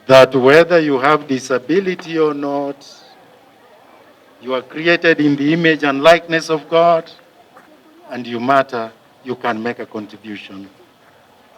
that whether you have disability or not, you are created in the image and likeness of God, and you matter, you can make a contribution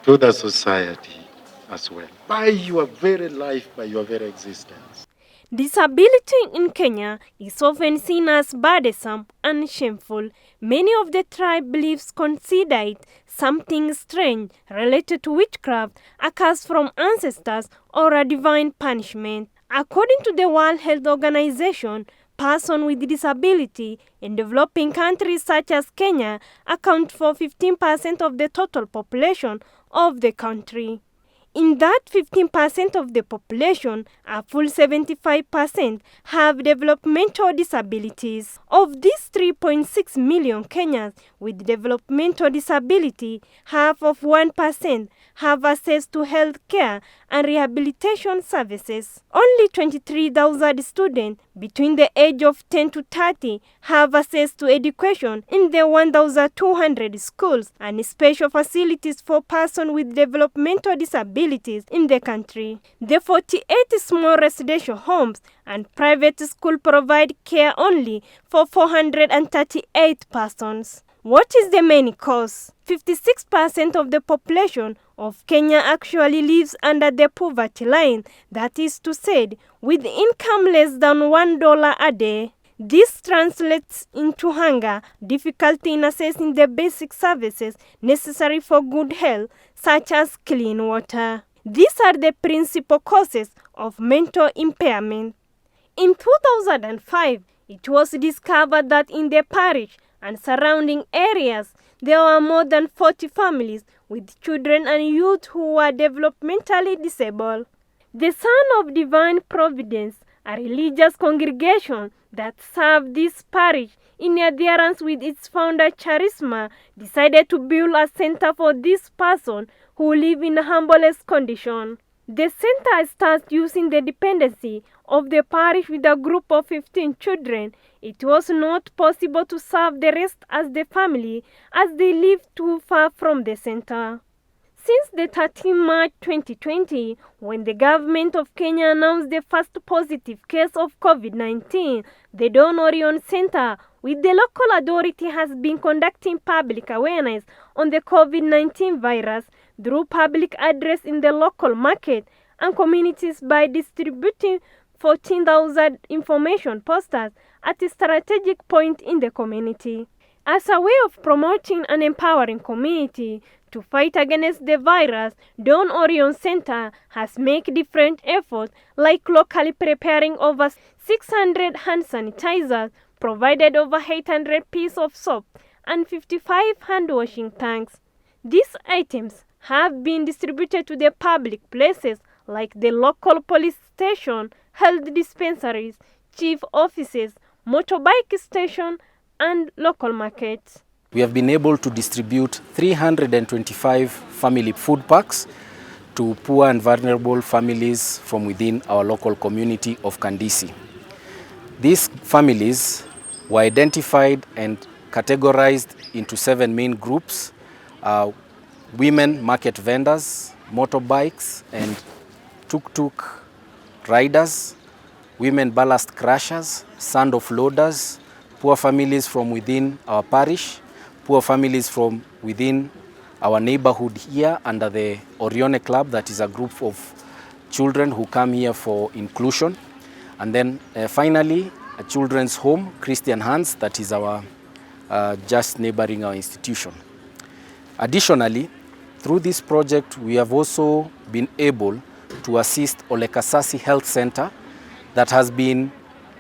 to the society as well, by your very life, by your very existence. Disability in Kenya is often seen as burdensome and shameful. Many of the tribe beliefs consider it something strange related to witchcraft, a curse from ancestors, or a divine punishment. According to the World Health Organization, persons with disability in developing countries such as Kenya account for 15% of the total population of the country. In that 15% of the population, a full 75% have developmental disabilities. Of these 3.6 million Kenyans with developmental disability, half of 1% have access to health care and rehabilitation services. Only 23,000 students between the age of 10 to 30 have access to education in the 1,200 schools and special facilities for persons with developmental disabilities in the country. The 48 small residential homes and private schools provide care only for 438 persons. What is the main cause? 56% of the population of Kenya actually lives under the poverty line, that is to say, with income less than $1 a day. This translates into hunger, difficulty in accessing the basic services necessary for good health, such as clean water. These are the principal causes of mental impairment. In 2005, it was discovered that in the parish and surrounding areas, there were more than 40 families with children and youth who were developmentally disabled. The Son of Divine Providence, a religious congregation that served this parish in adherence with its founder Charisma, decided to build a center for these persons who live in humblest condition. The center starts using the dependency of the parish with a group of 15 children. It was not possible to serve the rest as the family as they lived too far from the center. Since the 13th March 2020, when the government of Kenya announced the first positive case of COVID-19, the Don Orione Center with the local authority has been conducting public awareness on the COVID-19 virus through public address in the local market and communities by distributing 14,000 information posters at a strategic point in the community. As a way of promoting and empowering community to fight against the virus, Don Orione Center has made different efforts like locally preparing over 600 hand sanitizers, provided over 800 pieces of soap and 55 hand washing tanks. These items have been distributed to the public places like the local police station, health dispensaries, chief offices, motorbike station, and local markets. We have been able to distribute 325 family food packs to poor and vulnerable families from within our local community of Kandisi. These families were identified and categorized into 7 main groups: women market vendors, motorbikes and tuk-tuk riders, women ballast crushers, sand offloaders, poor families from within our parish, poor families from within our neighborhood here under the Orione Club, that is a group of children who come here for inclusion. And then finally, a children's home, Christian Hands, that is our just neighboring our institution. Additionally, through this project, we have also been able to assist Olekasasi Health Center that has been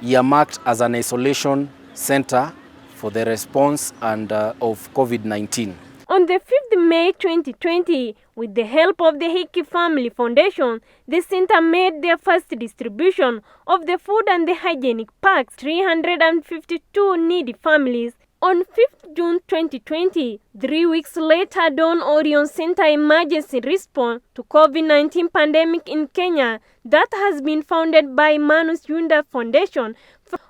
earmarked as an isolation center for the response and of COVID-19. On the 5th May 2020, with the help of the Hiki Family Foundation, the center made their first distribution of the food and the hygienic packs to 352 needy families. On 5th June 2020, 3 weeks later, Don Orione Center Emergency Response to COVID-19 pandemic in Kenya, that has been founded by Manus Yunda Foundation,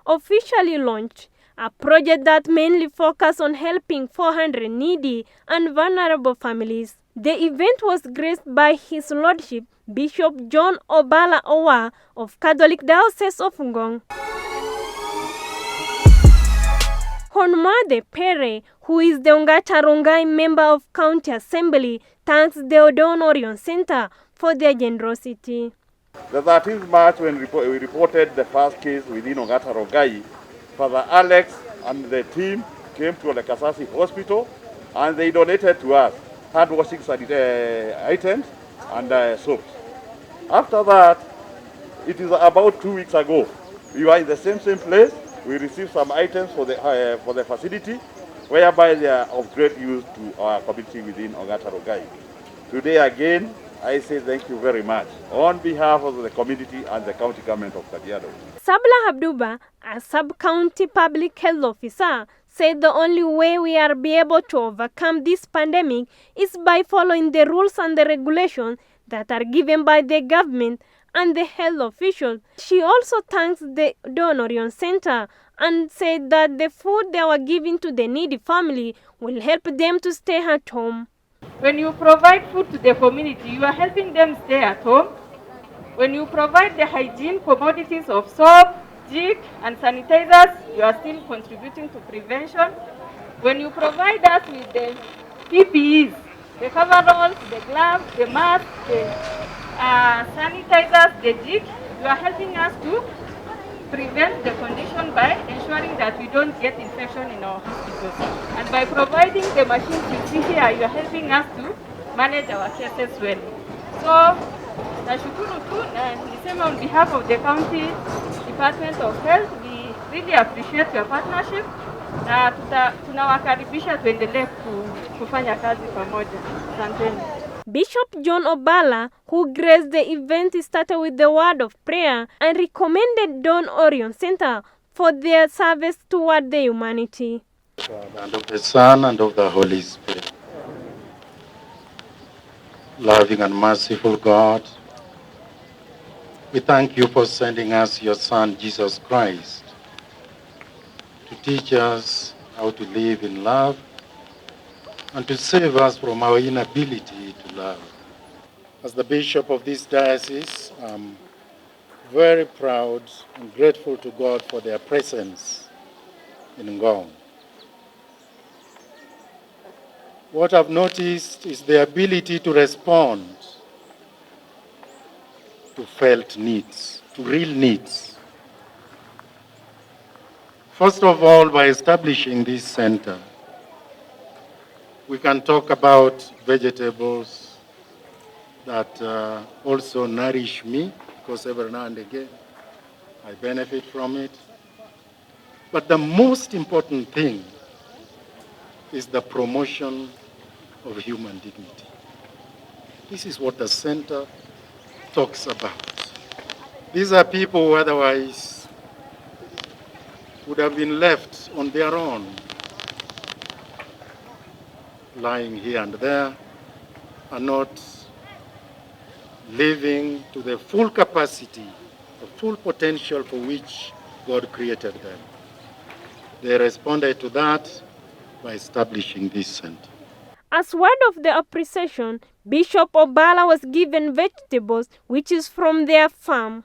officially launched. A project that mainly focuses on helping 400 needy and vulnerable families. The event was graced by His Lordship, Bishop John Obala Owa of Catholic Diocese of Ngong. Honmade Pere, who is the Ongata Rongai member of County Assembly, thanks the Orione Center for their generosity. The 13th March, when we reported the first case within Ongata Rongai, Father Alex and the team came to the Kasasi Hospital and they donated to us hand washing items and soaps. After that, it is about 2 weeks ago, we were in the same place. We received some items for the facility, whereby they are of great use to our community within Ongata Rongai. Today again, I say thank you very much on behalf of the community and the county government of Kajiado. Sabla Habduba, a sub-county public health officer, said the only way we are be able to overcome this pandemic is by following the rules and the regulations that are given by the government and the health officials. She also thanks the Orione Center and said that the food they were giving to the needy family will help them to stay at home. When you provide food to the community, you are helping them stay at home. When you provide the hygiene commodities of soap, jik, and sanitizers, you are still contributing to prevention. When you provide us with the PPEs, the coveralls, the gloves, the masks, the sanitizers, the jik, you are helping us to prevent the condition by ensuring that we don't get infection in our hospitals. And by providing the machines you see here, you are helping us to manage our cases well. So, nashukuru tu na nisema on behalf of the County Department of Health, we really appreciate your partnership na tunawakaribisha tuendelee kufanya kazi pamoja. Asanteni. Bishop John Obala, who graced the event, started with the word of prayer and recommended Orione Center for their service toward the humanity. And of the Son and of the Holy Spirit. Loving and merciful God, we thank you for sending us your Son, Jesus Christ, to teach us how to live in love and to save us from our inability to love. As the bishop of this diocese, I'm very proud and grateful to God for their presence in Ngong. What I've noticed is the ability to respond to felt needs, to real needs. First of all, by establishing this center, we can talk about vegetables that also nourish me, because every now and again I benefit from it. But the most important thing is the promotion of human dignity. This is what the center talks about. These are people who otherwise would have been left on their own, lying here and there, and not living to the full capacity, the full potential for which God created them. They responded to that by establishing this center. As word of the appreciation, Bishop Obala was given vegetables, which is from their farm.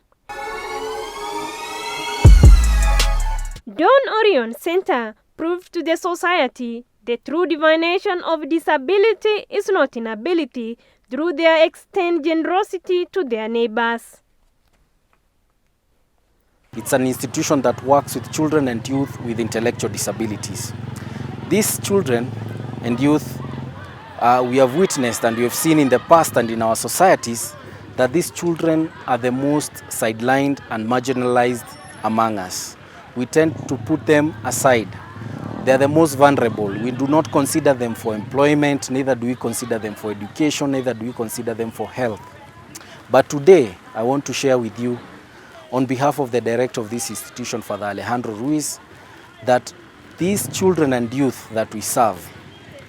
Orione Center proved to the society the true definition of disability is not inability, through their extend generosity to their neighbors. It's an institution that works with children and youth with intellectual disabilities. These children and youth, we have witnessed and we have seen in the past and in our societies that these children are the most sidelined and marginalized among us. We tend to put them aside. They are the most vulnerable. We do not consider them for employment, neither do we consider them for education, neither do we consider them for health. But today, I want to share with you, on behalf of the director of this institution, Father Alejandro Ruiz, that these children and youth that we serve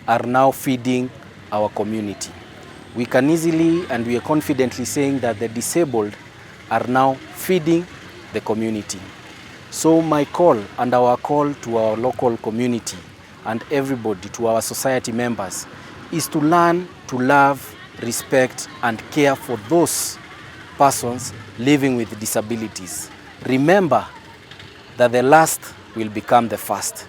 are now feeding our community. We can easily and we are confidently saying that the disabled are now feeding the community. So my call and our call to our local community and everybody, to our society members, is to learn to love, respect, and care for those persons living with disabilities. Remember that the last will become the first.